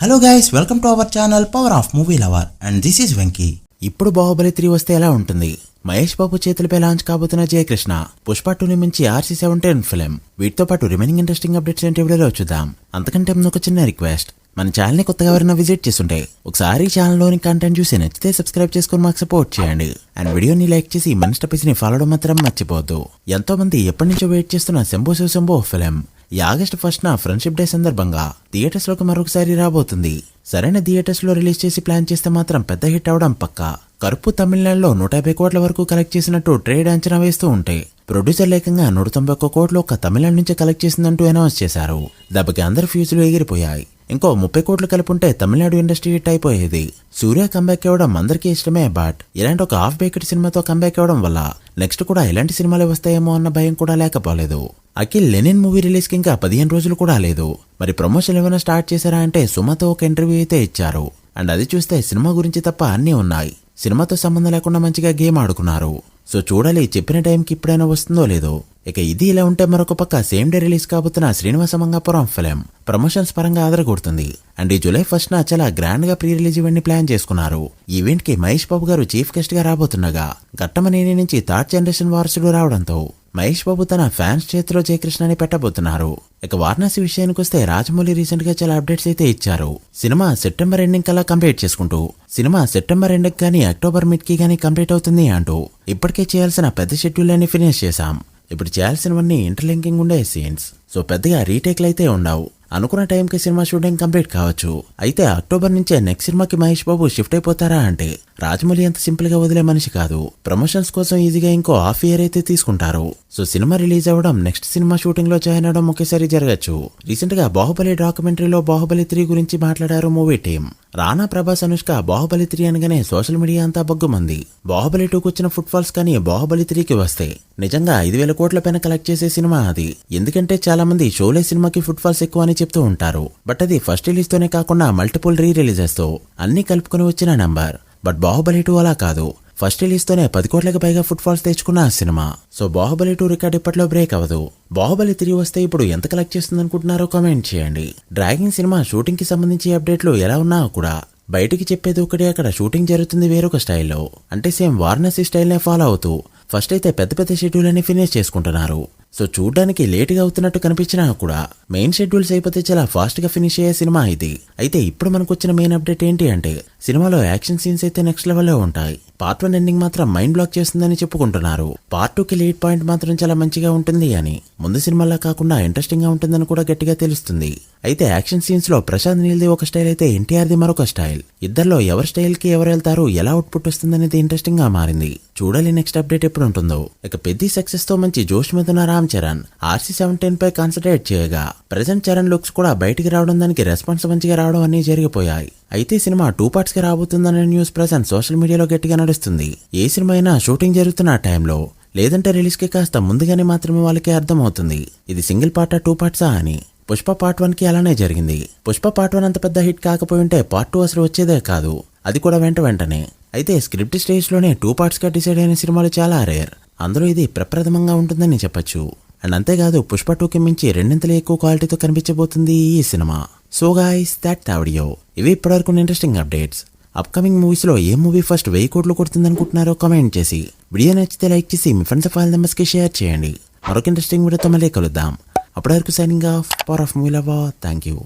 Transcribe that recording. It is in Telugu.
Hello guys, welcome to our channel power of movie lover and this is Venky. ఇప్పుడు బాహుబలి 3 వస్తే ఎలా ఉంటుంది? మహేష్ బాబు చేతులపై లాంచ్ కాబోతున్న జయకృష్ణ, పుష్ప 2 మించి RC-17 ఫిలిం, వీటితో పాటు రిమైనింగ్ ఇంట్రెస్టింగ్ అప్డేట్స్ ఏంటి వీడియోలో చూద్దాం. అంతకంటే ముందు ఒక చిన్న రిక్వెస్ట్, మన ఛానల్ ని కొత్తగా ఎవరైనా విజిట్ చేస్తుంటే ఒకసారి ఛానల్లోని కంటెంట్ చూసి నచ్చితే సబ్స్క్రైబ్ చేసుకుని మాకు సపోర్ట్ చేయండి. అండ్ వీడియోని లైక్ చేసి మన పేజ్ ని ఫాలో మాత్రం మర్చిపోవద్దు. ఎంతో మంది ఎప్పటి నుంచో వెయిట్ చేస్తున్న శంభో శివ శంభో ఫిలిం ఈ ఆగస్టు 1న ఫ్రెండ్షిప్ డే సందర్భంగా థియేటర్స్ లోకి మరొకసారి రాబోతుంది. సరైన థియేటర్స్ లో రిలీజ్ చేసి ప్లాన్ చేస్తే మాత్రం పెద్ద హిట్ అవడం పక్కా. కరుపు తమిళనాడులో 150 కోట్ల వరకు కలెక్ట్ చేసినట్టు ట్రేడ్ అంచనా వేస్తూ ఉంటే ప్రొడ్యూసర్ లేకంగా 191 కోట్లు ఒక తమిళనాడు నుంచి కలెక్ట్ చేసిందంటూ అనౌన్స్ చేశారు. దెబ్బకి అందరి ఫ్యూజులు ఎగిరిపోయాయి. ఇంకో 30 కోట్లు కలుపుంటే తమిళనాడు ఇండస్ట్రీ హిట్ అయిపోయేది. సూర్య కంబ్యాక్ ఇవ్వడం అందరికీ ఇష్టమే, బట్ ఇలాంటి ఒక హాఫ్ బేకెడ్ సినిమాతో కంబ్యాక్ ఇవ్వడం వల్ల నెక్స్ట్ కూడా ఇలాంటి సినిమాలే వస్తాయేమో అన్న భయం కూడా లేకపోలేదు. అఖిల్ లెనిన్ మూవీ రిలీజ్ కి ఇంకా 15 రోజులు కూడా లేదు. మరి ప్రమోషన్ ఏమైనా స్టార్ట్ చేశారా అంటే సుమతో ఒక ఇంటర్వ్యూ అయితే ఇచ్చారు. అండ్ అది చూస్తే సినిమా గురించి తప్ప అన్నీ ఉన్నాయి. సినిమాతో సంబంధం లేకుండా మంచిగా గేమ్ ఆడుకున్నారు. సో చూడాలి చెప్పిన టైంకి ఇప్పుడైనా వస్తుందో లేదో. ఇక ఇది ఇలా ఉంటే మరొక పక్క సేమ్ డే రిలీజ్ కాబోతున్న శ్రీనివాస మంగాపురం ఫిలిం ప్రమోషన్స్ పరంగా ఆదరగొడుతుంది. అండ్ ఈ జూలై 1న చాలా గ్రాండ్ గా ప్రీ రిలీజ్ ఈవెంట్ ని ప్లాన్ చేసుకున్నారు. ఈ ఈవెంట్ కి మహేష్ బాబు గారు చీఫ్ గెస్ట్ గా రాబోతుండగా ఘట్టమనేని నుంచి థర్డ్ జనరేషన్ వారసుడు రావడంతో మహేష్ బాబు తన ఫ్యాన్స్ చేతిలో జయకృష్ణని పెట్టబోతున్నారు. ఇక వారణాసి విషయానికి వస్తే రాజమౌళి రీసెంట్ గా చాలా అప్డేట్స్ అయితే ఇచ్చారు. సినిమా సెప్టెంబర్ ఎండింగ్ కల్లా కంప్లీట్ చేసుకుంటూ సినిమా సెప్టెంబర్ ఎండింగ్ గానీ అక్టోబర్ మిడ్ కి గానీ కంప్లీట్ అవుతుంది అంటూ ఇప్పటికే చేయాల్సిన పెద్ద షెడ్యూల్ అన్ని ఫినిష్ చేశాం. ఇప్పుడు చేయాల్సినవన్నీ ఇంటర్లింకింగ్ ఉండే సీన్స్. సో పెద్దగా రీటేక్లు అయితే ఉండవు. అనుకున్న టైంకి సినిమా షూటింగ్ కంప్లీట్ కావచ్చు. అయితే అక్టోబర్ నుంచే నెక్స్ట్ సినిమాకి మహేష్ బాబు షిఫ్ట్ అయిపోతారా అంటే రాజమౌళి అంత సింపుల్ గా వదిలే మనిషి కాదు. ప్రమోషన్స్ కోసం ఈజీగా ఇంకో హాఫ్ ఇయర్ అయితే తీసుకుంటారు. సో సినిమా రిలీజ్ అవ్వడం, నెక్స్ట్ సినిమా షూటింగ్ లో జాయిన్ అవడం ఒకేసారి జరగచ్చు. రీసెంట్ గా బాహుబలి డాక్యుమెంటరీలో బాహుబలి 3 గురించి మాట్లాడారు మూవీ టీమ్. రానా, ప్రభాస్, అనుష్క బాహుబలి 3 అనగానే సోషల్ మీడియా అంతా బగ్గుమంది. బాహుబలి 2కు వచ్చిన ఫుట్ ఫాల్స్ కానీ బాహుబలి 3కి వస్తే నిజంగా 5,000 కోట్ల పైన కలెక్ట్ చేసే సినిమా అది. ఎందుకంటే చాలా మంది షోలే సినిమాకి ఫుట్ ఫాల్స్ ఎక్కువ అని చెప్తూ ఉంటారు. బట్ అది ఫస్ట్ రిలీజ్ తోనే కాకుండా మల్టిపుల్ రీ రిలీజెస్ తో అన్ని కలుపుకొని వచ్చిన నంబర్. బట్ బాహుబలి 2 అలా కాదు. ఫస్ట్ రిలీజ్ తోనే 10 కోట్లకు పైగా ఫుట్ ఫాల్స్ తెచ్చుకున్న ఆ సినిమా. సో బాహుబలి 2 రికార్డ్ ఇప్పట్లో బ్రేక్ అవ్వదు. బాహుబలి 3 వస్తే ఇప్పుడు ఎంత కలెక్ట్ చేస్తుంది అనుకుంటున్నారో కామెంట్ చేయండి. డ్రాగన్ సినిమా షూటింగ్ కి సంబంధించి అప్డేట్లు ఎలా ఉన్నా కూడా బయటికి చెప్పేది ఒకటి, అక్కడ షూటింగ్ జరుగుతుంది వేరొక స్టైల్లో. అంటే సేమ్ వారణాసి స్టైల్నే ఫాలో అవుతూ ఫస్ట్ అయితే పెద్ద పెద్ద షెడ్యూల్ అని ఫినిష్ చేసుకుంటున్నారు. సో చూడ్డానికి లేటుగా అవుతున్నట్టు కనిపించినా కూడా మెయిన్ షెడ్యూల్స్ అయిపోతే చాలా ఫాస్ట్ గా ఫినిష్ అయ్యే సినిమా ఇది. అయితే ఇప్పుడు మనకు వచ్చిన మెయిన్ అప్డేట్ ఏంటి అంటే సినిమాలో యాక్షన్ సీన్స్ అయితే నెక్స్ట్ లెవెల్లో ఉంటాయి. పార్ట్ 1 ఎండింగ్ మాత్రం మైండ్ బ్లాక్ చేస్తుందని చెప్పుకుంటున్నారు. పార్ట్ 2కి లీడ్ పాయింట్ మాత్రం చాలా మంచిగా ఉంటుంది అని, ముందు సినిమాలా కాకుండా ఇంట్రెస్టింగ్ గా ఉంటుందని కూడా గట్టిగా తెలుస్తుంది. అయితే యాక్షన్ సీన్స్ లో ప్రశాంత్ నీల్ది ఒక స్టైల్ అయితే ఎన్టీఆర్ది మరొక స్టైల్. ఇద్దర్లో ఎవరి స్టైల్ కి ఎవరు వెళ్తారు, ఎలా అవుట్పుట్ వస్తుందనేది ఇంట్రెస్టింగ్ గా మారింది. చూడాలి నెక్స్ట్ అప్డేట్ ఎప్పుడు ఉంటుందో. ఇక పెద్ద సక్సెస్ తో మంచి జోష్ మీద ఉన్న రామ్ చరణ్ RC-17 పై కాన్సన్ట్రేట్ చేయగా ప్రెజెంట్ చరణ్ లుక్స్ కూడా బయటికి రావడం, దానికి రెస్పాన్స్ మంచిగా రావడం అన్ని జరిగిపోయాయి. అయితే సినిమా 2 పార్ట్స్ గా రాబోతుందనే న్యూస్ ప్రెజెంట్ సోషల్ మీడియాలో గట్టిగా నడుస్తుంది. ఏ సినిమా అయినా షూటింగ్ జరుగుతున్న టైంలో లేదంటే రిలీజ్ కి కాస్త ముందుగానే మాత్రమే వాళ్ళకి అర్థమవుతుంది ఇది సింగిల్ పార్టా 2 పార్ట్సా అని. పుష్ప పార్ట్ 1 కి అలానే జరిగింది. పుష్ప పార్ట్ 1 అంత పెద్ద హిట్ కాకపోయి ఉంటే పార్ట్ 2 అసలు వచ్చేదే కాదు, అది కూడా వెంటనే. అయితే స్క్రిప్ట్ స్టేజ్ లోనే 2 పార్ట్స్ గా డిసైడ్ అయిన సినిమాలు చాలా రేర్. అందులో ఇది ప్రప్రథమంగా ఉంటుందని చెప్పొచ్చు. అండ్ అంతేకాదు పుష్ప 2కి మించి రెండింతలు ఎక్కువ క్వాలిటీతో కనిపించబోతుంది ఈ cinema. So guys, that video. ఇవి ఇప్పటివరకు ఇంట్రెస్టింగ్ అప్డేట్స్. అప్కమింగ్ మూవీస్ లో ఏ మూవీ ఫస్ట్ 1000 కోట్లు కొడుతుంది అనుకుంటున్నారో కామెంట్ చేసి, వీడియో నచ్చితే లైక్ చేసి మీ ఫ్రెండ్స్ ఫైల్ మెంబర్స్ కి షేర్ చేయండి. మరొక ఇంట్రెస్టింగ్ వీడియోతో మళ్ళీ కలుద్దాం. అప్పటి వరకు signing off, power of movie lover. Thank you.